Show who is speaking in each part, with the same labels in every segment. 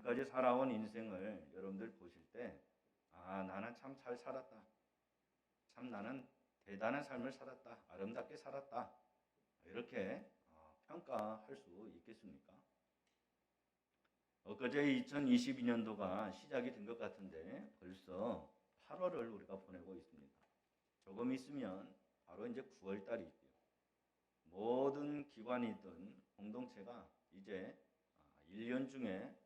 Speaker 1: 지금까지 살아온 인생을 여러분들 보실 때, 나는 참 잘 살았다. 참 나는 대단한 삶을 살았다. 아름답게 살았다. 이렇게 평가할 수 있겠습니까? 엊그제 2022년도가 시작이 된 것 같은데 벌써 8월을 우리가 보내고 있습니다. 조금 있으면 바로 이제 9월 달이죠. 모든 기관이든 공동체가 이제 1년 중에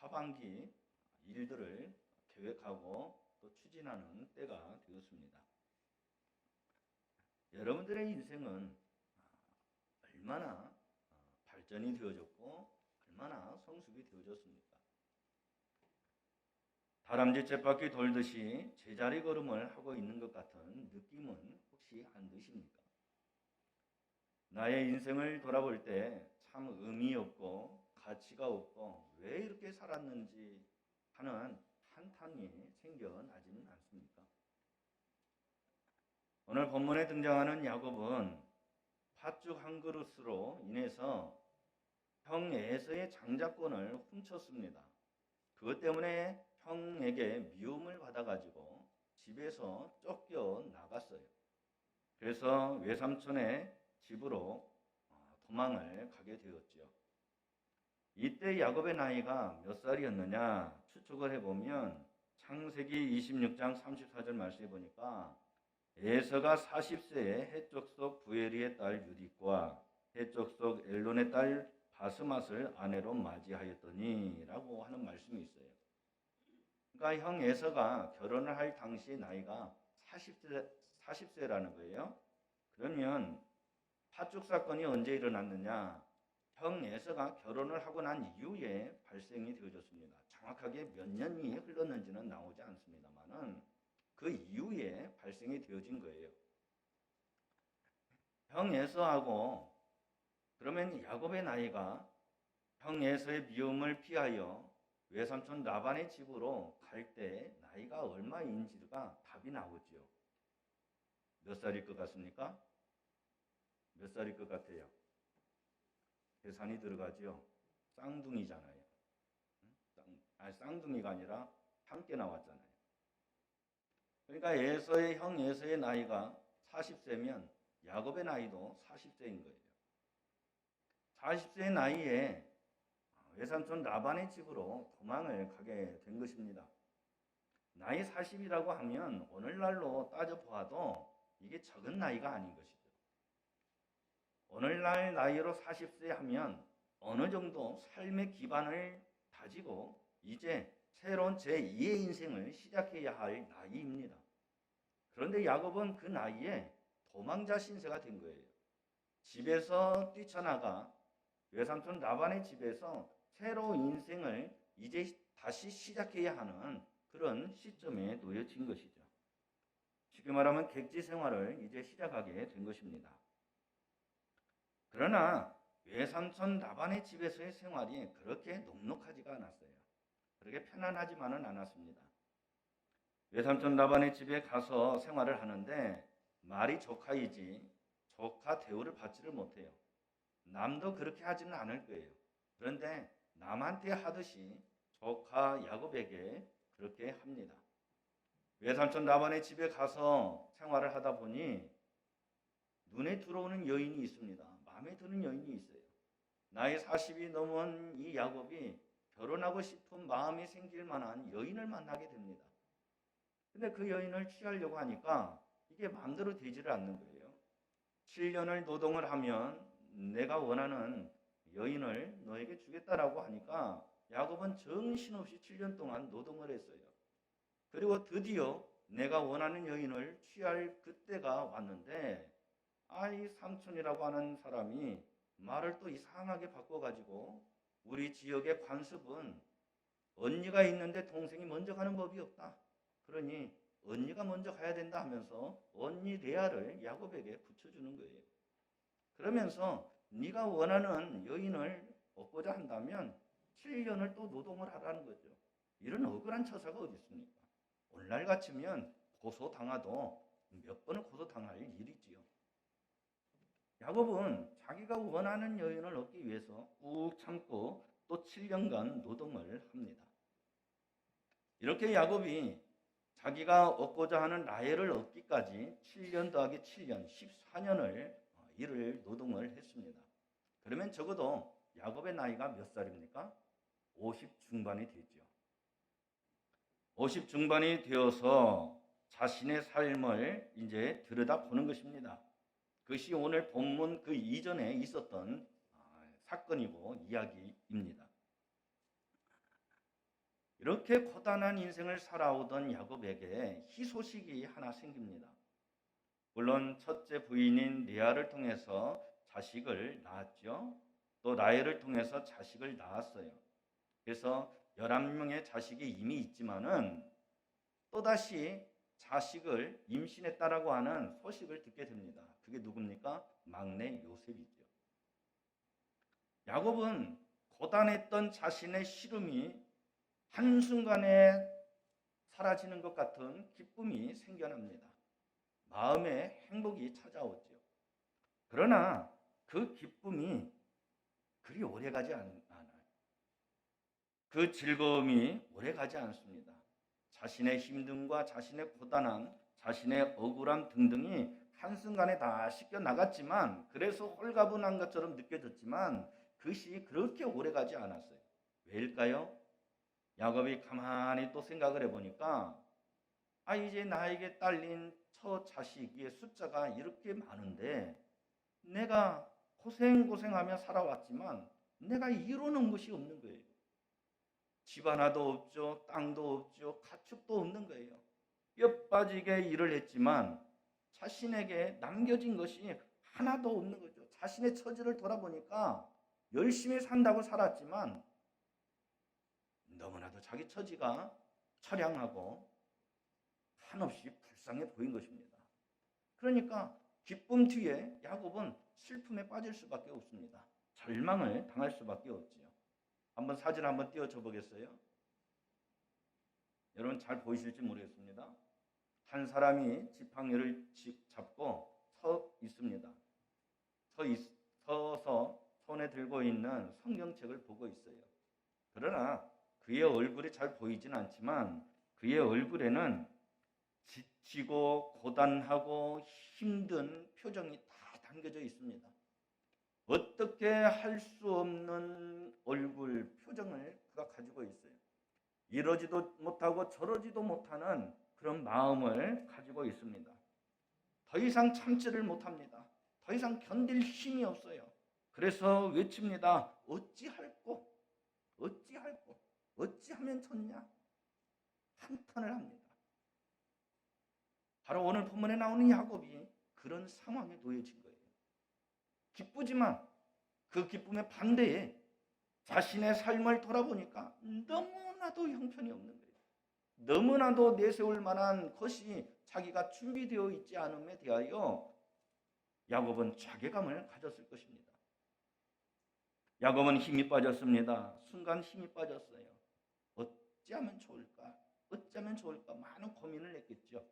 Speaker 1: 하반기 일들을 계획하고 또 추진하는 때가 되었습니다. 여러분들의 인생은 얼마나 발전이 되어졌고 얼마나 성숙이 되어졌습니까? 다람쥐 쳇바퀴 돌듯이 제자리 걸음을 하고 있는 것 같은 느낌은 혹시 안 드십니까? 나의 인생을 돌아볼 때 참 의미 없고 가치가 없고 왜 이렇게 살았는지 하는 한탄이 생겨나지는 않습니까? 오늘 본문에 등장하는 야곱은 팥죽 한 그릇으로 인해서 형 에서의 장자권을 훔쳤습니다. 그것 때문에 형에게 미움을 받아가지고 집에서 쫓겨 나갔어요. 그래서 외삼촌의 집으로 도망을 가게 되었죠. 이때 야곱의 나이가 몇 살이었느냐 추측을 해보면 창세기 26장 34절 말씀해 보니까 에서가 40세에 해쪽 속 부에리의 딸 유딕과 해쪽 속 엘론의 딸 바스맛을 아내로 맞이하였더니 라고 하는 말씀이 있어요. 그러니까 형 에서가 결혼을 할 당시 나이가 40세라는 거예요. 그러면 팥죽 사건이 언제 일어났느냐? 형 에서가 결혼을 하고 난 이후에 발생이 되어졌습니다. 정확하게 몇 년이 흘렀는지는 나오지 않습니다만은 그 이후에 발생이 되어진 거예요. 형 에서하고 그러면 야곱의 나이가 형 에서의 미움을 피하여 외삼촌 라반의 집으로 갈 때 나이가 얼마인지가 답이 나오죠. 몇 살일 것 같습니까? 몇 살일 것 같아요? 계산이 들어가죠. 쌍둥이잖아요. 쌍둥이가 아니라 함께 나왔잖아요. 그러니까 형 에서의 나이가 40세면 야곱의 나이도 40세인 거예요. 40세 나이에 외삼촌 라반의 집으로 도망을 가게 된 것입니다. 나이 40이라고 하면 오늘날로 따져보아도 이게 적은 나이가 아닌 것이죠. 오늘날 나이로 40세 하면 어느 정도 삶의 기반을 다지고 이제 새로운 제2의 인생을 시작해야 할 나이입니다. 그런데 야곱은 그 나이에 도망자 신세가 된 거예요. 집에서 뛰쳐나가 외삼촌 라반의 집에서 새로운 인생을 이제 다시 시작해야 하는 그런 시점에 놓여진 것이죠. 쉽게 말하면 객지 생활을 이제 시작하게 된 것입니다. 그러나 외삼촌 라반의 집에서의 생활이 그렇게 녹록하지가 않았어요. 그렇게 편안하지만은 않았습니다. 외삼촌 라반의 집에 가서 생활을 하는데 말이 조카이지 조카 대우를 받지를 못해요. 남도 그렇게 하지는 않을 거예요. 그런데 남한테 하듯이 조카 야곱에게 그렇게 합니다. 외삼촌 라반의 집에 가서 생활을 하다 보니 눈에 들어오는 여인이 있습니다. 마음에 드는 여인이 있어요. 나이 40이 넘은 이 야곱이 결혼하고 싶은 마음이 생길 만한 여인을 만나게 됩니다. 근데 그 여인을 취하려고 하니까 이게 마음대로 되지를 않는 거예요. 7년을 노동을 하면 내가 원하는 여인을 너에게 주겠다라고 하니까 야곱은 정신없이 7년 동안 노동을 했어요. 그리고 드디어 내가 원하는 여인을 취할 그때가 왔는데 이 삼촌이라고 하는 사람이 말을 또 이상하게 바꿔가지고 우리 지역의 관습은 언니가 있는데 동생이 먼저 가는 법이 없다. 그러니 언니가 먼저 가야 된다 하면서 언니 레아를 야곱에게 붙여주는 거예요. 그러면서 네가 원하는 여인을 얻고자 한다면 7년을 또 노동을 하라는 거죠. 이런 억울한 처사가 어디 있습니까? 오늘날 같으면 고소당하도 몇 번을 고소당할 일이지요. 야곱은 자기가 원하는 여인을 얻기 위해서 꾹 참고 또 7년간 노동을 합니다. 이렇게 야곱이 자기가 얻고자 하는 라헬을 얻기까지 7년 더하기 7년, 14년을 일을 노동을 했습니다. 그러면 적어도 야곱의 나이가 몇 살입니까? 50 중반이 되죠. 50 중반이 되어서 자신의 삶을 이제 들여다보는 것입니다. 그것이 오늘 본문 그 이전에 있었던 사건이고 이야기입니다. 이렇게 고단한 인생을 살아오던 야곱에게 희소식이 하나 생깁니다. 물론 첫째 부인인 레아를 통해서 자식을 낳았죠. 또 라헬을 통해서 자식을 낳았어요. 그래서 11명의 자식이 이미 있지만은 또다시 자식을 임신했다라고 하는 소식을 듣게 됩니다. 그게 누굽니까? 막내 요셉이죠. 야곱은 고단했던 자신의 시름이 한순간에 사라지는 것 같은 기쁨이 생겨납니다. 마음에 행복이 찾아오죠. 그러나 그 기쁨이 그리 오래가지 않아요. 그 즐거움이 오래가지 않습니다. 자신의 힘듦과 자신의 고단함, 자신의 억울함 등등이 한순간에 다 씻겨 나갔지만, 그래서 홀가분한 것처럼 느껴졌지만 그것이 그렇게 오래가지 않았어요. 왜일까요? 야곱이 가만히 또 생각을 해보니까 이제 나에게 딸린 첫 자식의 숫자가 이렇게 많은데 내가 고생하며 살아왔지만 내가 이루는 것이 없는 거예요. 집 하나도 없죠. 땅도 없죠. 가축도 없는 거예요. 뼈 빠지게 일을 했지만 자신에게 남겨진 것이 하나도 없는 거죠. 자신의 처지를 돌아보니까 열심히 산다고 살았지만 너무나도 자기 처지가 처량하고 한없이 불쌍해 보인 것입니다. 그러니까 기쁨 뒤에 야곱은 슬픔에 빠질 수밖에 없습니다. 절망을 당할 수밖에 없지요. 한번 사진 한번 띄워줘 보겠어요? 여러분 잘 보이실지 모르겠습니다. 한 사람이 지팡이를 잡고 서 있습니다. 서서 손에 들고 있는 성경책을 보고 있어요. 그러나 그의 얼굴이 잘 보이진 않지만 그의 얼굴에는 지치고 고단하고 힘든 표정이 다 담겨져 있습니다. 어떻게 할 수 없는 얼굴 표정을 그가 가지고 있어요. 이러지도 못하고 저러지도 못하는 그런 마음을 가지고 있습니다. 더 이상 참지를 못합니다. 더 이상 견딜 힘이 없어요. 그래서 외칩니다. 어찌할꼬? 어찌할꼬? 어찌하면 좋냐? 한탄을 합니다. 바로 오늘 본문에 나오는 야곱이 그런 상황에 놓여진 거예요. 기쁘지만 그 기쁨의 반대에 자신의 삶을 돌아보니까 너무나도 형편이 없는 거예요. 너무나도 내세울 만한 것이 자기가 준비되어 있지 않음에 대하여 야곱은 자괴감을 가졌을 것입니다. 야곱은 힘이 빠졌습니다. 순간 힘이 빠졌어요. 어찌하면 좋을까? 어찌하면 좋을까? 많은 고민을 했겠죠.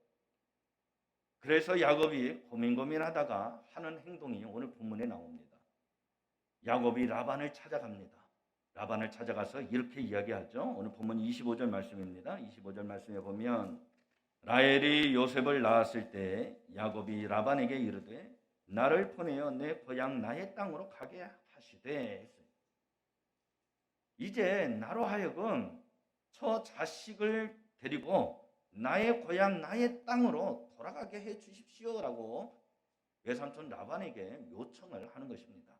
Speaker 1: 그래서 야곱이 고민하다가 하는 행동이 오늘 본문에 나옵니다. 야곱이 라반을 찾아갑니다. 라반을 찾아가서 이렇게 이야기하죠. 오늘 본문 25절 말씀입니다. 25절 말씀에 보면 라헬이 요셉을 낳았을 때 야곱이 라반에게 이르되 나를 보내어 내 고향 나의 땅으로 가게 하시되. 이제 나로 하여금 저 자식을 데리고 나의 고향 나의 땅으로 돌아가게 해 주십시오라고 외삼촌 라반에게 요청을 하는 것입니다.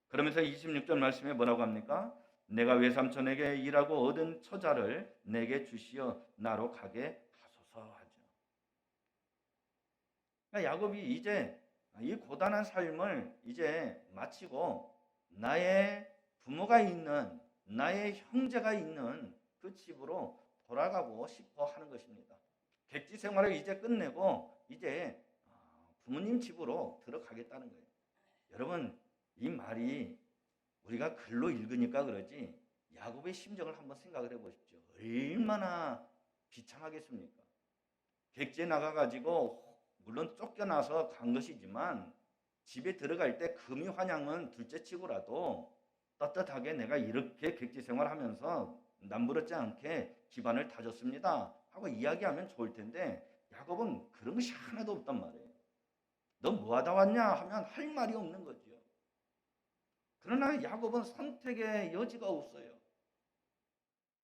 Speaker 1: 그러면서 26절 말씀에 뭐라고 합니까? 내가 외삼촌에게 일하고 얻은 처자를 내게 주시어 나로 가게 하소서 하죠. 그러니까 야곱이 이제 이 고단한 삶을 이제 마치고 나의 부모가 있는, 나의 형제가 있는 그 집으로 돌아가고 싶어 하는 것입니다. 객지 생활을 이제 끝내고 이제 부모님 집으로 들어가겠다는 거예요. 여러분, 이 말이 우리가 글로 읽으니까 그러지 야곱의 심정을 한번 생각을 해보십시오. 얼마나 비참하겠습니까? 객지에 나가가지고 물론 쫓겨나서 간 것이지만 집에 들어갈 때 금이 환양은 둘째치고라도 떳떳하게 내가 이렇게 객지 생활하면서 남부럽지 않게 집안을 다졌습니다 하고 이야기하면 좋을 텐데 야곱은 그런 것이 하나도 없단 말이에요. 너 뭐하다 왔냐 하면 할 말이 없는 거죠. 그러나 야곱은 선택의 여지가 없어요.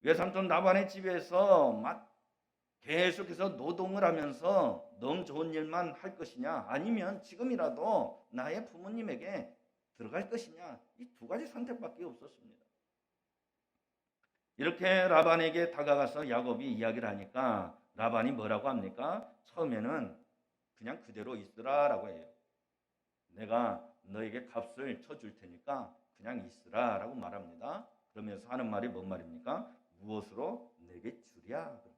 Speaker 1: 외삼촌 라반의 집에서 계속해서 노동을 하면서 너무 좋은 일만 할 것이냐 아니면 지금이라도 나의 부모님에게 들어갈 것이냐 이 두 가지 선택밖에 없었습니다. 이렇게 라반에게 다가가서 야곱이 이야기를 하니까 라반이 뭐라고 합니까? 처음에는 그냥 그대로 있으라 라고 해요. 내가 너에게 값을 쳐줄 테니까 그냥 있으라 라고 말합니다. 그러면서 하는 말이 뭔 말입니까? 무엇으로 내게 주랴 그럽니다.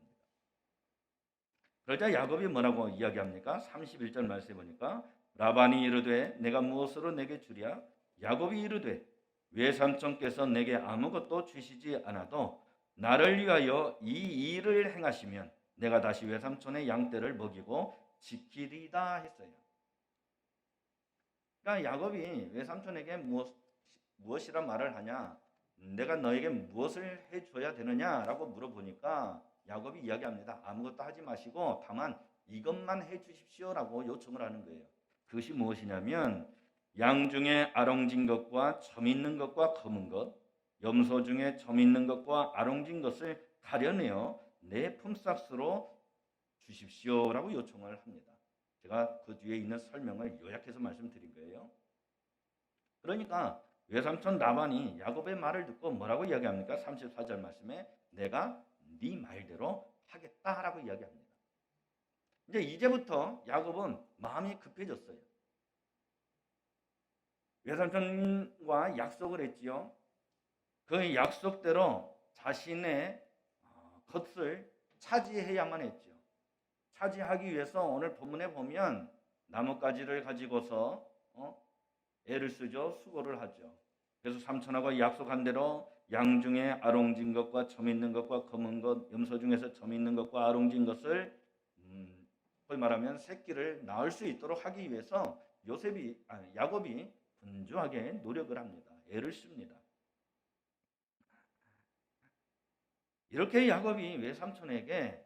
Speaker 1: 그러자 야곱이 뭐라고 이야기합니까? 31절 말씀해 보니까 라반이 이르되 내가 무엇으로 내게 주랴? 야곱이 이르되 외삼촌께서 내게 아무것도 주시지 않아도 나를 위하여 이 일을 행하시면 내가 다시 외삼촌의 양떼를 먹이고 지키리다 했어요. 그러니까 야곱이 외삼촌에게 무엇이라 말을 하냐? 내가 너에게 무엇을 해줘야 되느냐라고 물어보니까 야곱이 이야기합니다. 아무것도 하지 마시고 다만 이것만 해주십시오라고 요청을 하는 거예요. 그것이 무엇이냐면 양 중에 아롱진 것과 점 있는 것과 검은 것, 염소 중에 점 있는 것과 아롱진 것을 가려내어 내 품삯으로 주십시오라고 요청을 합니다. 제가 그 뒤에 있는 설명을 요약해서 말씀드린 거예요. 그러니까 외삼촌 라반이 야곱의 말을 듣고 뭐라고 이야기합니까? 34절 말씀에 내가 네 말대로 하겠다라고 이야기합니다. 이제부터 야곱은 마음이 급해졌어요. 외삼촌과 약속을 했지요. 그 약속대로 자신의 것을 차지해야만 했죠. 차지하기 위해서 오늘 본문에 보면 나뭇가지를 가지고서 애를 쓰죠. 수고를 하죠. 그래서 삼촌하고 약속한 대로 양 중에 아롱진 것과 점 있는 것과 검은 것, 염소 중에서 점 있는 것과 아롱진 것을 거의 말하면 새끼를 낳을 수 있도록 하기 위해서 야곱이 분주하게 노력을 합니다. 애를 씁니다. 이렇게 야곱이 외삼촌에게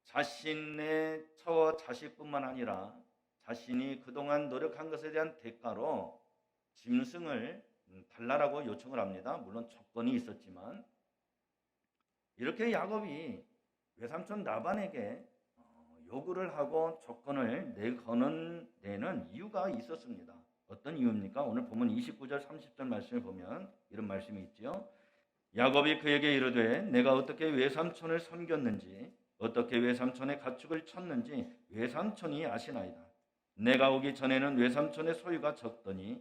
Speaker 1: 자신의 처와 자식뿐만 아니라 자신이 그동안 노력한 것에 대한 대가로 짐승을 달라라고 요청을 합니다. 물론 조건이 있었지만 이렇게 야곱이 외삼촌 라반에게 요구를 하고 조건을 내거는 데는 이유가 있었습니다. 어떤 이유입니까? 오늘 보면 29절 30절 말씀을 보면 이런 말씀이 있죠. 야곱이 그에게 이르되 내가 어떻게 외삼촌을 섬겼는지 어떻게 외삼촌의 가축을 쳤는지 외삼촌이 아시나이다. 내가 오기 전에는 외삼촌의 소유가 적더니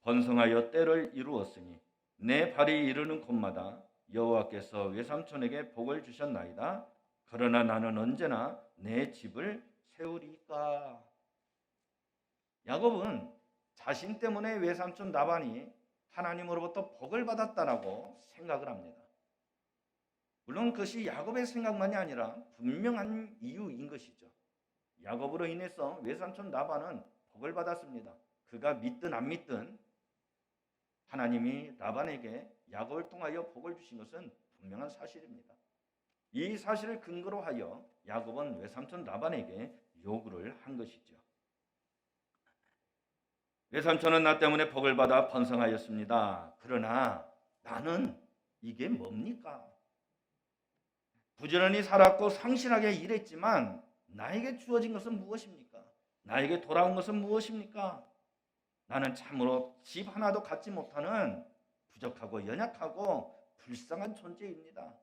Speaker 1: 번성하여 때를 이루었으니 내 발이 이르는 곳마다 여호와께서 외삼촌에게 복을 주셨나이다. 그러나 나는 언제나 내 집을 세우리까. 야곱은 자신 때문에 외삼촌 라반이 하나님으로부터 복을 받았다라고 생각을 합니다. 물론 그것이 야곱의 생각만이 아니라 분명한 이유인 것이죠. 야곱으로 인해서 외삼촌 라반은 복을 받았습니다. 그가 믿든 안 믿든 하나님이 라반에게 야곱을 통하여 복을 주신 것은 분명한 사실입니다. 이 사실을 근거로 하여 야곱은 외삼촌 라반에게 요구를 한 것이죠. 외삼촌은 나 때문에 복을 받아 번성하였습니다. 그러나 나는 이게 뭡니까? 부지런히 살았고 성실하게 일했지만 나에게 주어진 것은 무엇입니까? 나에게 돌아온 것은 무엇입니까? 나는 참으로 집 하나도 갖지 못하는 부족하고 연약하고 불쌍한 존재입니다.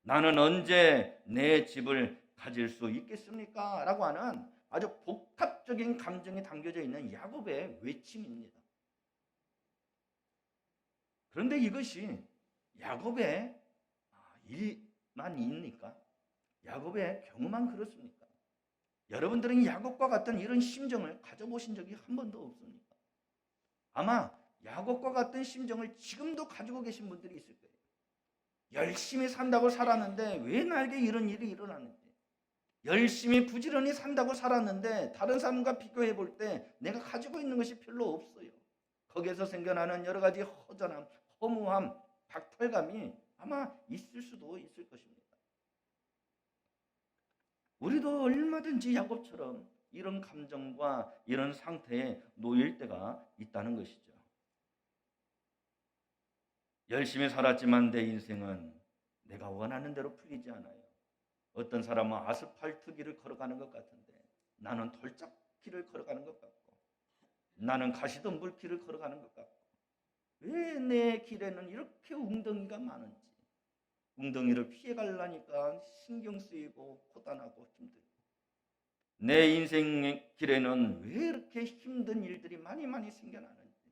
Speaker 1: 나는 언제 내 집을 가질 수 있겠습니까? 라고 하는 아주 복합적인 감정이 담겨져 있는 야곱의 외침입니다. 그런데 이것이 야곱의 일만 있습니까? 야곱의 경우만 그렇습니까? 여러분들은 야곱과 같은 이런 심정을 가져보신 적이 한 번도 없습니까? 아마 야곱과 같은 심정을 지금도 가지고 계신 분들이 있을 거예요. 열심히 산다고 살았는데 왜 나에게 이런 일이 일어나는지, 열심히 부지런히 산다고 살았는데 다른 사람과 비교해 볼 때 내가 가지고 있는 것이 별로 없어요. 거기에서 생겨나는 여러 가지 허전함, 허무함, 박탈감이 아마 있을 수도 있을 것입니다. 우리도 얼마든지 야곱처럼 이런 감정과 이런 상태에 놓일 때가 있다는 것이죠. 열심히 살았지만 내 인생은 내가 원하는 대로 풀리지 않아요. 어떤 사람은 아스팔트 길을 걸어가는 것 같은데 나는 돌짝길을 걸어가는 것 같고, 나는 가시덤불 길을 걸어가는 것 같고, 왜 내 길에는 이렇게 웅덩이가 많은지, 웅덩이를 피해가려니까 신경 쓰이고 고단하고 힘들고, 내 인생의 길에는 왜 이렇게 힘든 일들이 많이 생겨나는지,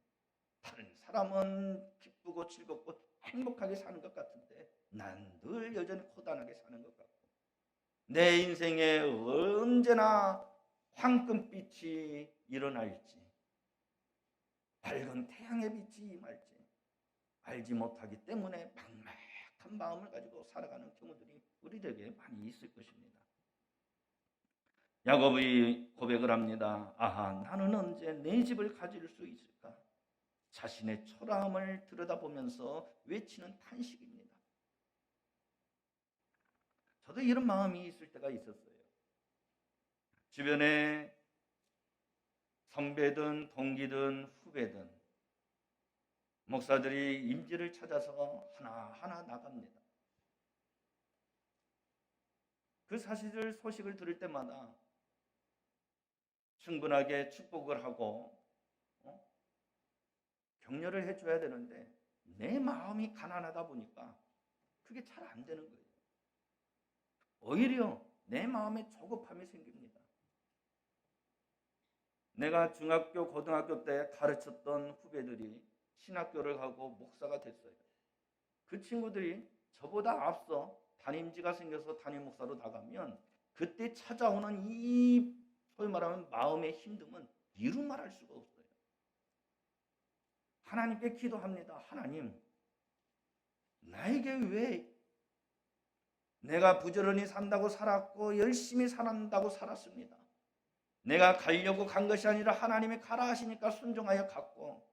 Speaker 1: 다른 사람은 기쁘고 즐겁고 행복하게 사는 것 같은데 난 늘 여전히 고단하게 사는 것 같고, 내 인생에 언제나 황금빛이 일어날지, 밝은 태양의 빛이 임할지 알지 못하기 때문에 막막한 마음을 가지고 살아가는 경우들이 우리에게 많이 있을 것입니다. 야곱이 고백을 합니다. 아하, 나는 언제 내 집을 가질 수 있을까? 자신의 초라함을 들여다보면서 외치는 탄식입니다. 저도 이런 마음이 있을 때가 있었어요. 주변에 선배든 동기든 후배든 목사들이 임지를 찾아서 하나하나 나갑니다. 그 사실을 소식을 들을 때마다 충분하게 축복을 하고 격려를 해줘야 되는데 내 마음이 가난하다 보니까 그게 잘 안 되는 거예요. 오히려 내 마음에 조급함이 생깁니다. 내가 중학교, 고등학교 때 가르쳤던 후배들이 신학교를 가고 목사가 됐어요. 그 친구들이 저보다 앞서 담임지가 생겨서 담임 목사로 나가면 그때 찾아오는 이 소위 말하면 마음의 힘듦은 이루 말할 수가 없어요. 하나님께 기도합니다. 하나님, 나에게 왜 내가 부지런히 산다고 살았고 열심히 산다고 살았습니다. 내가 가려고 간 것이 아니라 하나님이 가라 하시니까 순종하여 갔고,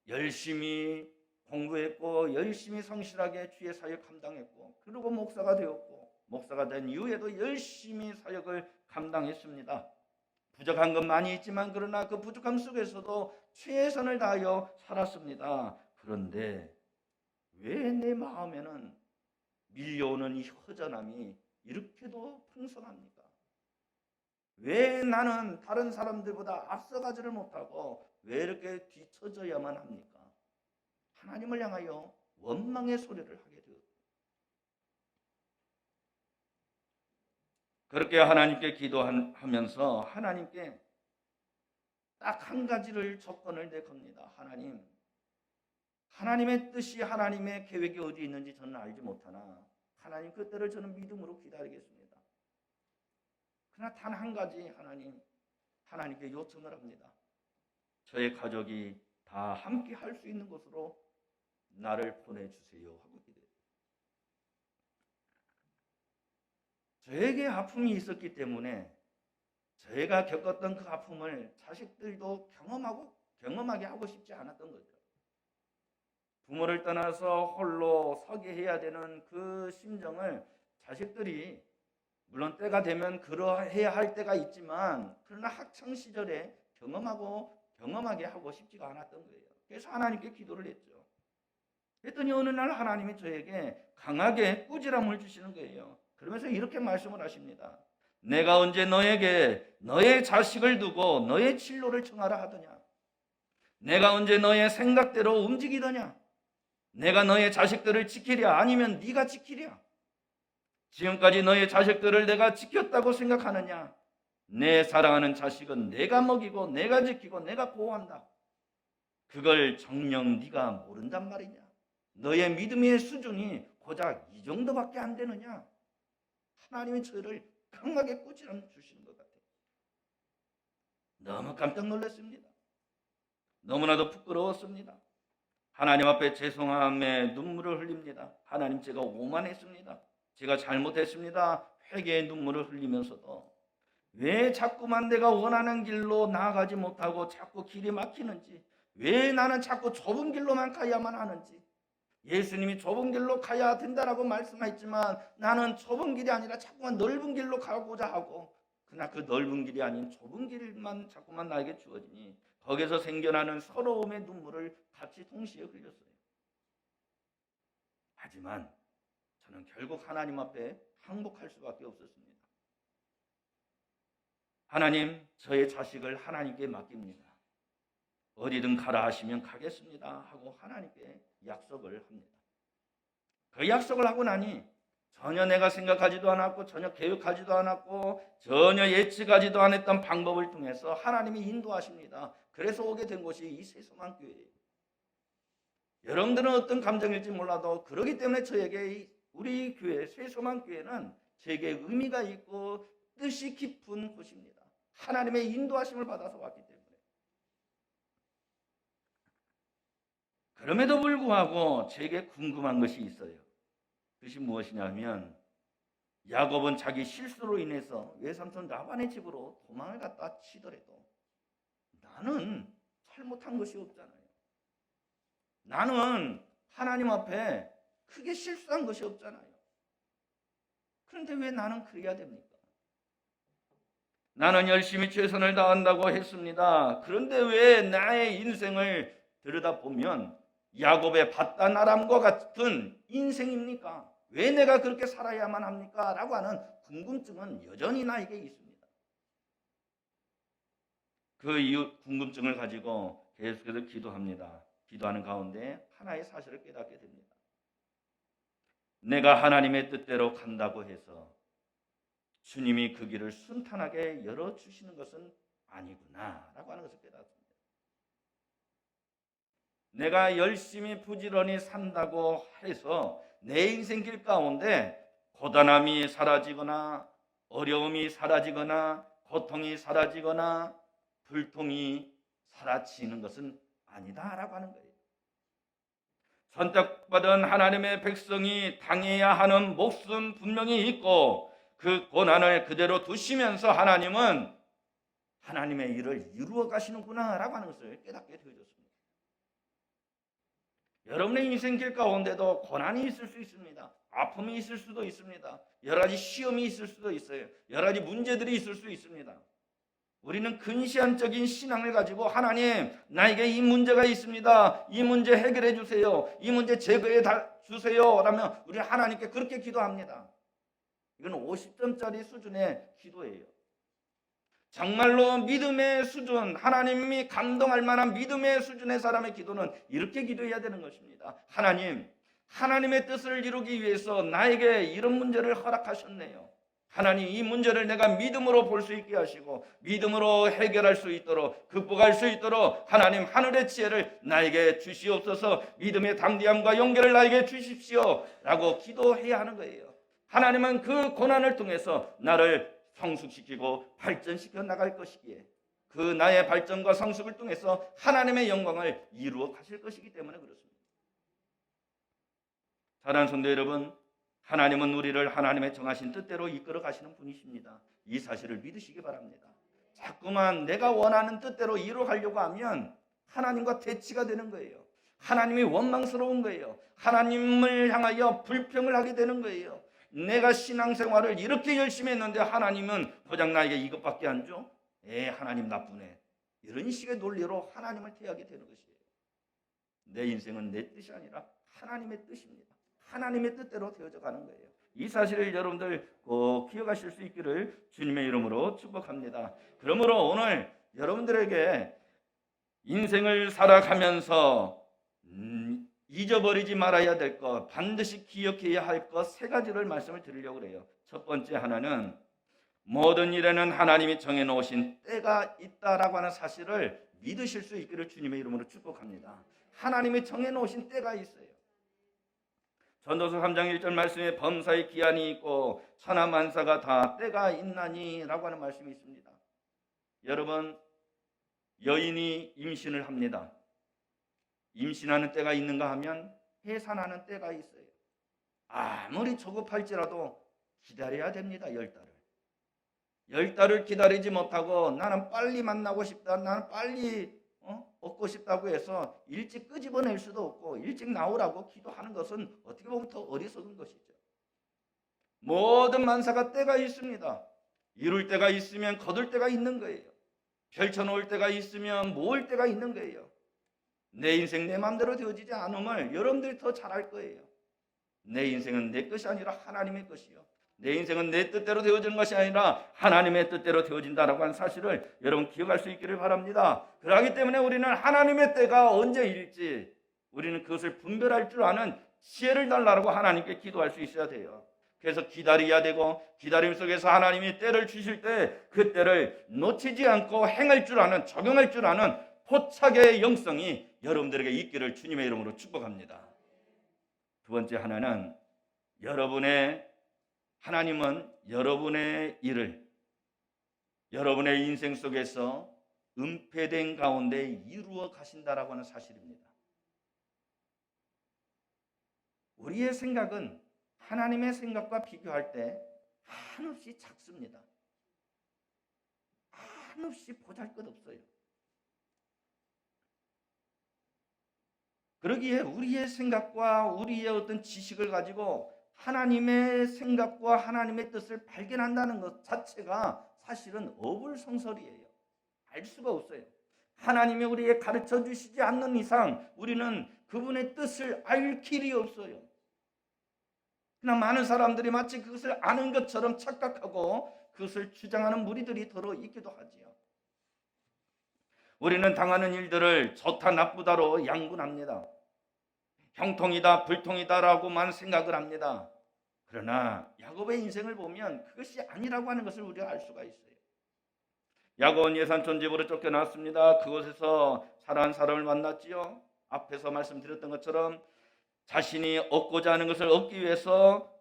Speaker 1: 열심히 공부했고 열심히 성실하게 주의 사역 감당했고, 그리고 목사가 되었고, 목사가 된 이후에도 열심히 사역을 감당했습니다. 부족한 건 많이 있지만 그러나 그 부족함 속에서도 최선을 다하여 살았습니다. 그런데 왜 내 마음에는 밀려오는 이 허전함이 이렇게도 풍성합니까? 왜 나는 다른 사람들보다 앞서가지를 못하고 왜 이렇게 뒤처져야만 합니까? 하나님을 향하여 원망의 소리를 하게 되었습니다. 그렇게 하나님께 기도하면서 하나님께 딱 한 가지를 조건을 내겁니다. 하나님의 뜻이, 하나님의 계획이 어디 있는지 저는 알지 못하나 하나님 그 때를 저는 믿음으로 기다리겠습니다. 그러나 단 한 가지 하나님께 요청을 합니다. 저의 가족이 다 함께 할 수 있는 곳으로 나를 보내주세요 하고 기도해요. 저에게 아픔이 있었기 때문에 저희가 겪었던 그 아픔을 자식들도 경험하게 하고 싶지 않았던 거죠. 부모를 떠나서 홀로 서게 해야 되는 그 심정을 자식들이 물론 때가 되면 그러해야 할 때가 있지만 그러나 학창 시절에 경험하게 하고 싶지가 않았던 거예요. 그래서 하나님께 기도를 했죠. 그랬더니 어느 날 하나님이 저에게 강하게 꾸지람을 주시는 거예요. 그러면서 이렇게 말씀을 하십니다. 내가 언제 너에게 너의 자식을 두고 너의 진로를 청하라 하더냐? 내가 언제 너의 생각대로 움직이더냐? 내가 너의 자식들을 지키랴 아니면 네가 지키랴? 지금까지 너의 자식들을 내가 지켰다고 생각하느냐? 내 사랑하는 자식은 내가 먹이고 내가 지키고 내가 보호한다. 그걸 정녕 네가 모른단 말이냐? 너의 믿음의 수준이 고작 이 정도밖에 안 되느냐? 하나님이 저를 강하게 꾸지람 주시는 것 같아요. 너무 깜짝 놀랐습니다. 너무나도 부끄러웠습니다. 하나님 앞에 죄송함에 눈물을 흘립니다. 하나님, 제가 오만했습니다. 제가 잘못했습니다. 회개의 눈물을 흘리면서도 왜 자꾸만 내가 원하는 길로 나아가지 못하고 자꾸 길이 막히는지, 왜 나는 자꾸 좁은 길로만 가야만 하는지. 예수님이 좁은 길로 가야 된다라고 말씀하셨지만 나는 좁은 길이 아니라 자꾸만 넓은 길로 가고자 하고, 그러나 그 넓은 길이 아닌 좁은 길만 자꾸만 나에게 주어지니 거기서 생겨나는 서러움의 눈물을 같이 동시에 흘렸어요. 하지만 저는 결국 하나님 앞에 항복할 수밖에 없었습니다. 하나님, 저의 자식을 하나님께 맡깁니다. 어디든 가라 하시면 가겠습니다 하고 하나님께 약속을 합니다. 그 약속을 하고 나니 전혀 내가 생각하지도 않았고 전혀 계획하지도 않았고 전혀 예측하지도 않았던 방법을 통해서 하나님이 인도하십니다. 그래서 오게 된 곳이 이 새소망교회예요. 여러분들은 어떤 감정일지 몰라도 그렇기 때문에 저에게 우리 교회 새소망교회는 제게 의미가 있고 뜻이 깊은 곳입니다. 하나님의 인도하심을 받아서 왔기 때문에. 그럼에도 불구하고 제게 궁금한 것이 있어요. 그것이 무엇이냐면 야곱은 자기 실수로 인해서 외삼촌 라반의 집으로 도망을 갔다 치더라도 나는 잘못한 것이 없잖아요. 나는 하나님 앞에 크게 실수한 것이 없잖아요. 그런데 왜 나는 그래야 됩니까? 나는 열심히 최선을 다한다고 했습니다. 그런데 왜 나의 인생을 들여다보면 야곱의 밧단 아람과 같은 인생입니까? 왜 내가 그렇게 살아야만 합니까? 라고 하는 궁금증은 여전히 나에게 있습니다. 그 이유 궁금증을 가지고 계속해서 기도합니다. 기도하는 가운데 하나의 사실을 깨닫게 됩니다. 내가 하나님의 뜻대로 간다고 해서 주님이 그 길을 순탄하게 열어주시는 것은 아니구나 라고 하는 것을 깨닫습니다. 내가 열심히 부지런히 산다고 해서 내 인생 길 가운데 고단함이 사라지거나 어려움이 사라지거나 고통이 사라지거나 불통이 사라지는 것은 아니다라고 하는 거예요. 선택받은 하나님의 백성이 당해야 하는 몫은 분명히 있고 그 고난을 그대로 두시면서 하나님은 하나님의 일을 이루어 가시는구나 라고 하는 것을 깨닫게 되어졌습니다. 여러분의 인생길 가운데도 고난이 있을 수 있습니다. 아픔이 있을 수도 있습니다. 여러 가지 시험이 있을 수도 있어요. 여러 가지 문제들이 있을 수 있습니다. 우리는 근시안적인 신앙을 가지고 하나님 나에게 이 문제가 있습니다. 이 문제 해결해 주세요. 이 문제 제거해 주세요. 라면 우리 하나님께 그렇게 기도합니다. 이건 50점짜리 수준의 기도예요. 정말로 믿음의 수준, 하나님이 감동할 만한 믿음의 수준의 사람의 기도는 이렇게 기도해야 되는 것입니다. 하나님, 하나님의 뜻을 이루기 위해서 나에게 이런 문제를 허락하셨네요. 하나님, 이 문제를 내가 믿음으로 볼 수 있게 하시고 믿음으로 해결할 수 있도록 극복할 수 있도록 하나님 하늘의 지혜를 나에게 주시옵소서. 믿음의 담대함과 용기를 나에게 주십시오 라고 기도해야 하는 거예요. 하나님은 그 고난을 통해서 나를 성숙시키고 발전시켜 나갈 것이기에 그 나의 발전과 성숙을 통해서 하나님의 영광을 이루어 가실 것이기 때문에 그렇습니다. 사랑하는 성도 여러분, 하나님은 우리를 하나님의 정하신 뜻대로 이끌어 가시는 분이십니다. 이 사실을 믿으시기 바랍니다. 자꾸만 내가 원하는 뜻대로 이루어 가려고 하면 하나님과 대치가 되는 거예요. 하나님이 원망스러운 거예요. 하나님을 향하여 불평을 하게 되는 거예요. 내가 신앙생활을 이렇게 열심히 했는데 하나님은 고작 나에게 이것밖에 안 줘? 하나님 나쁘네. 이런 식의 논리로 하나님을 대하게 되는 것이에요. 내 인생은 내 뜻이 아니라 하나님의 뜻입니다. 하나님의 뜻대로 되어져 가는 거예요. 이 사실을 여러분들 꼭 기억하실 수 있기를 주님의 이름으로 축복합니다. 그러므로 오늘 여러분들에게 인생을 살아가면서 잊어버리지 말아야 될 것, 반드시 기억해야 할 것 세 가지를 말씀을 드리려고 해요. 첫 번째 하나는 모든 일에는 하나님이 정해놓으신 때가 있다라고 하는 사실을 믿으실 수 있기를 주님의 이름으로 축복합니다. 하나님이 정해놓으신 때가 있어요. 전도서 3장 1절 말씀에 범사의 기한이 있고 천하만사가 다 때가 있나니 라고 하는 말씀이 있습니다. 여러분, 여인이 임신을 합니다. 임신하는 때가 있는가 하면 해산하는 때가 있어요. 아무리 조급할지라도 기다려야 됩니다. 10달을. 10달을 기다리지 못하고 나는 빨리 만나고 싶다. 나는 빨리 얻고 싶다고 해서 일찍 끄집어낼 수도 없고 일찍 나오라고 기도하는 것은 어떻게 보면 더 어리석은 것이죠. 모든 만사가 때가 있습니다. 이룰 때가 있으면 거둘 때가 있는 거예요. 펼쳐놓을 때가 있으면 모을 때가 있는 거예요. 내 인생 내 마음대로 되어지지 않음을 여러분들이 더 잘 알 거예요. 내 인생은 내 것이 아니라 하나님의 것이요. 내 인생은 내 뜻대로 되어지는 것이 아니라 하나님의 뜻대로 되어진다라고 하는 사실을 여러분 기억할 수 있기를 바랍니다. 그렇기 때문에 우리는 하나님의 때가 언제일지 우리는 그것을 분별할 줄 아는 지혜를 달라고 하나님께 기도할 수 있어야 돼요. 그래서 기다려야 되고 기다림 속에서 하나님이 때를 주실 때 그 때를 놓치지 않고 행할 줄 아는, 적용할 줄 아는 포착의 영성이 여러분들에게 있기를 주님의 이름으로 축복합니다. 두 번째 하나는 하나님은 여러분의 일을 여러분의 인생 속에서 은폐된 가운데 이루어 가신다라고 하는 사실입니다. 우리의 생각은 하나님의 생각과 비교할 때 한없이 작습니다. 한없이 보잘것없어요. 그러기에 우리의 생각과 우리의 어떤 지식을 가지고 하나님의 생각과 하나님의 뜻을 발견한다는 것 자체가 사실은 어불성설이에요. 알 수가 없어요. 하나님이 우리에게 가르쳐 주시지 않는 이상 우리는 그분의 뜻을 알 길이 없어요. 그러나 많은 사람들이 마치 그것을 아는 것처럼 착각하고 그것을 주장하는 무리들이 더러 있기도 하지요. 우리는 당하는 일들을 좋다 나쁘다로 양분합니다. 형통이다 불통이다라고만 생각을 합니다. 그러나 야곱의 인생을 보면 그것이 아니라고 하는 것을 우리가 알 수가 있어요. 야곱은 예산촌 집으로 쫓겨났습니다. 그곳에서 사랑하는 사람을 만났지요. 앞에서 말씀드렸던 것처럼 자신이 얻고자 하는 것을 얻기 위해서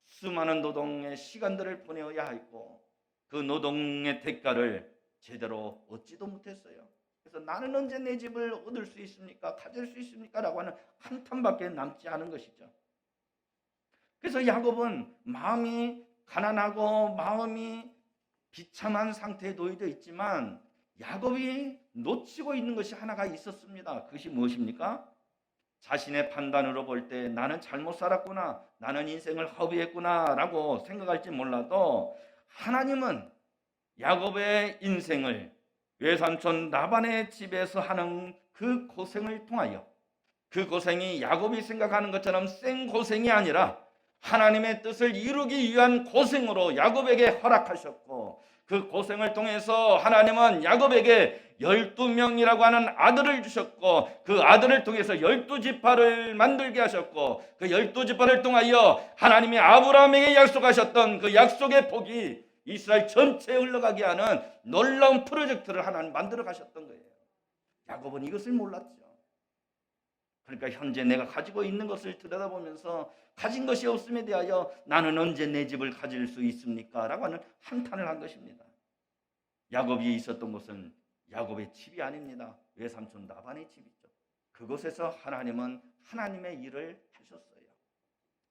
Speaker 1: 수많은 노동의 시간들을 보내어야 했고 그 노동의 대가를 제대로 얻지도 못했어요. 그래서 나는 언제 내 집을 얻을 수 있습니까? 가질 수 있습니까? 라고 하는 한탄밖에 남지 않은 것이죠. 그래서 야곱은 마음이 가난하고 마음이 비참한 상태에 놓여져 있지만 야곱이 놓치고 있는 것이 하나가 있었습니다. 그것이 무엇입니까? 자신의 판단으로 볼 때 나는 잘못 살았구나, 나는 인생을 허비했구나 라고 생각할지 몰라도 하나님은 야곱의 인생을 외삼촌 라반의 집에서 하는 그 고생을 통하여 그 고생이 야곱이 생각하는 것처럼 생 고생이 아니라 하나님의 뜻을 이루기 위한 고생으로 야곱에게 허락하셨고 그 고생을 통해서 하나님은 야곱에게 12명이라고 하는 아들을 주셨고 그 아들을 통해서 12지파를 만들게 하셨고 그 12지파를 통하여 하나님이 아브라함에게 약속하셨던 그 약속의 복이 이스라엘 전체에 흘러가게 하는 놀라운 프로젝트를 하나님 만들어 가셨던 거예요. 야곱은 이것을 몰랐죠. 그러니까 현재 내가 가지고 있는 것을 들여다보면서 가진 것이 없음에 대하여 나는 언제 내 집을 가질 수 있습니까? 라고 하는 한탄을 한 것입니다. 야곱이 있었던 곳은 야곱의 집이 아닙니다. 외삼촌 라반의 집이죠. 그곳에서 하나님은 하나님의 일을 하셨어요.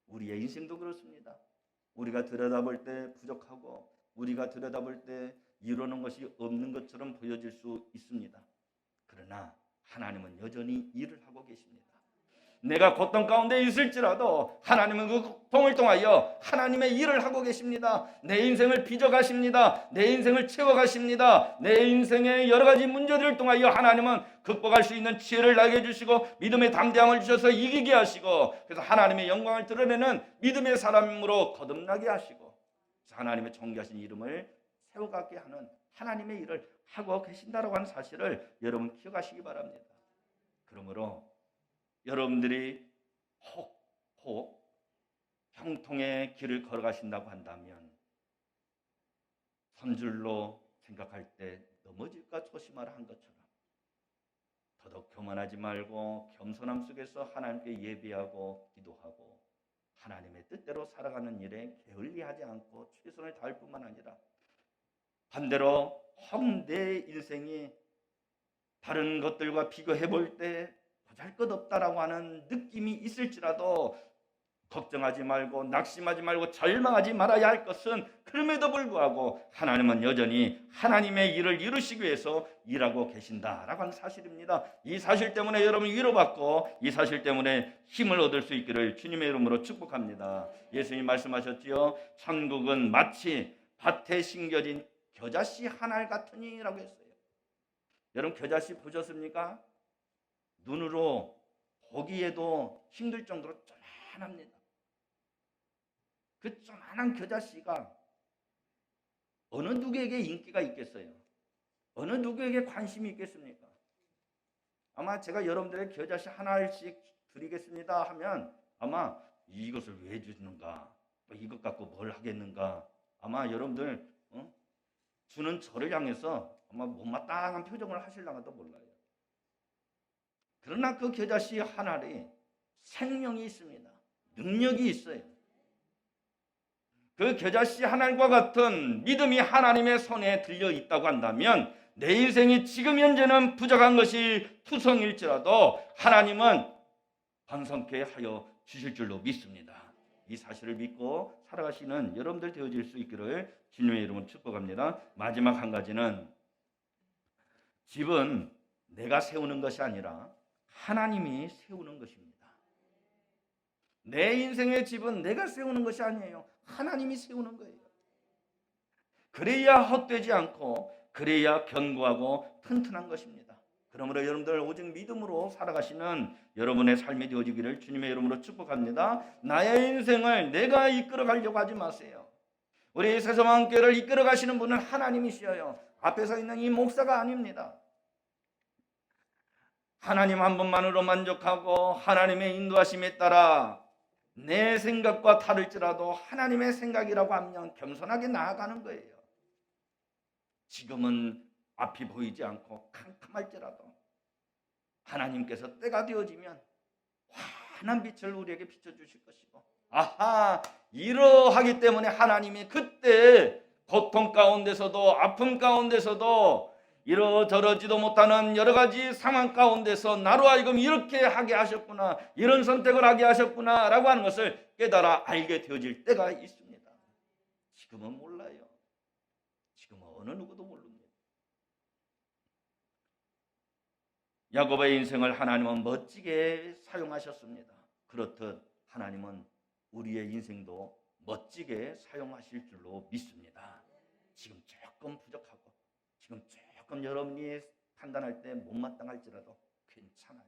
Speaker 1: 우리의 인생도 그렇습니다. 우리가 들여다볼 때 부족하고 우리가 들여다볼 때 이루는 것이 없는 것처럼 보여질 수 있습니다. 그러나 하나님은 여전히 일을 하고 계십니다. 내가 고통 가운데 있을지라도 하나님은 그 고통을 통하여 하나님의 일을 하고 계십니다. 내 인생을 빚어가십니다. 내 인생을 채워가십니다. 내 인생의 여러 가지 문제들을 통하여 하나님은 극복할 수 있는 지혜를 나게 주시고 믿음의 담대함을 주셔서 이기게 하시고 그래서 하나님의 영광을 드러내는 믿음의 사람으로 거듭나게 하시고 하나님의 존귀하신 이름을 세워가게 하는 하나님의 일을 하고 계신다라고 하는 사실을 여러분 기억하시기 바랍니다. 그러므로 여러분들이 혹 형통의 길을 걸어가신다고 한다면 선줄로 생각할 때 넘어질까 조심하라 한 것처럼 더더욱 교만하지 말고 겸손함 속에서 하나님께 예배하고 기도하고 하나님의 뜻대로 살아가는 일에 게을리하지 않고 최선을 다할 뿐만 아니라 반대로 혹 내 인생이 다른 것들과 비교해 볼 때 보잘것없다라고 하는 느낌이 있을지라도 걱정하지 말고 낙심하지 말고 절망하지 말아야 할 것은, 그럼에도 불구하고 하나님은 여전히 하나님의 일을 이루시기 위해서 일하고 계신다라고 하는 사실입니다. 이 사실 때문에 여러분 위로받고 이 사실 때문에 힘을 얻을 수 있기를 주님의 이름으로 축복합니다. 예수님 말씀하셨지요. 천국은 마치 밭에 심겨진 겨자씨 한 알 같으니라고 했어요. 여러분 겨자씨 보셨습니까? 눈으로 보기에도 힘들 정도로 조만합니다. 그 조만한 겨자씨가 어느 누구에게 인기가 있겠어요? 어느 누구에게 관심이 있겠습니까? 아마 제가 여러분들의 겨자씨 하나씩 드리겠습니다 하면 아마 이것을 왜 주는가? 이것 갖고 뭘 하겠는가? 아마 여러분들 주는 저를 향해서 아마 못마땅한 표정을 하실랑가도 몰라요. 그러나 그 겨자씨 한 알이 생명이 있습니다. 능력이 있어요. 그 겨자씨 한 알과 같은 믿음이 하나님의 손에 들려 있다고 한다면 내 인생이 지금 현재는 부족한 것이 투성일지라도 하나님은 번성케 하여 주실 줄로 믿습니다. 이 사실을 믿고 살아가시는 여러분들 되어질 수 있기를 주님의 이름으로 축복합니다. 마지막 한 가지는 집은 내가 세우는 것이 아니라 하나님이 세우는 것입니다. 내 인생의 집은 내가 세우는 것이 아니에요. 하나님이 세우는 거예요. 그래야 헛되지 않고 그래야 견고하고 튼튼한 것입니다. 그러므로 여러분들 오직 믿음으로 살아가시는 여러분의 삶이 되어지기를 주님의 이름으로 축복합니다. 나의 인생을 내가 이끌어 가려고 하지 마세요. 우리 세서방교회를 이끌어 가시는 분은 하나님이시여요. 앞에 서 있는 이 목사가 아닙니다. 하나님 한 분만으로 만족하고 하나님의 인도하심에 따라 내 생각과 다를지라도 하나님의 생각이라고 하면 겸손하게 나아가는 거예요. 지금은 앞이 보이지 않고 캄캄할지라도 하나님께서 때가 되어지면 환한 빛을 우리에게 비춰주실 것이고, 이러하기 때문에 하나님이 그때 고통 가운데서도 아픔 가운데서도 이러저러지도 못하는 여러 가지 상황 가운데서 나로 하여금 이렇게 하게 하셨구나, 이런 선택을 하게 하셨구나 라고 하는 것을 깨달아 알게 되어질 때가 있습니다. 지금은 몰라요. 지금은 어느 누구도 모릅니다. 야곱의 인생을 하나님은 멋지게 사용하셨습니다. 그렇듯 하나님은 우리의 인생도 멋지게 사용하실 줄로 믿습니다. 지금 조금 부족하고 지금 조금 여러분이 판단할 때 못마땅할지라도 괜찮아요.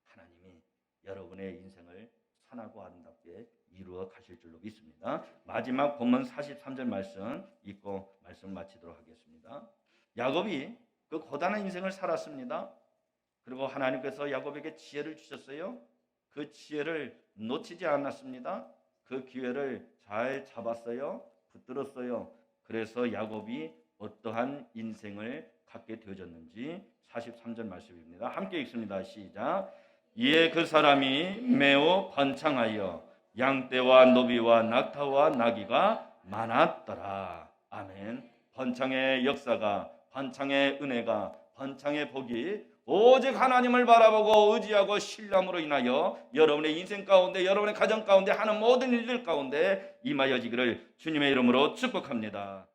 Speaker 1: 하나님이 여러분의 인생을 선하고 아름답게 이루어 가실 줄로 믿습니다. 마지막 본문 43절 말씀 읽고 말씀 마치도록 하겠습니다. 야곱이 그 고단한 인생을 살았습니다. 그리고 하나님께서 야곱에게 지혜를 주셨어요. 그 지혜를 놓치지 않았습니다. 그 기회를 잘 잡았어요. 붙들었어요. 그래서 야곱이 어떠한 인생을 갖게 되어졌는지 43절 말씀입니다. 함께 읽습니다. 시작. 이에 그 사람이 매우 번창하여 양떼와 노비와 낙타와 나귀가 많았더라. 아멘. 번창의 역사가, 번창의 은혜가, 번창의 복이 오직 하나님을 바라보고 의지하고 신뢰함으로 인하여 여러분의 인생 가운데, 여러분의 가정 가운데 하는 모든 일들 가운데 임하여지기를 주님의 이름으로 축복합니다.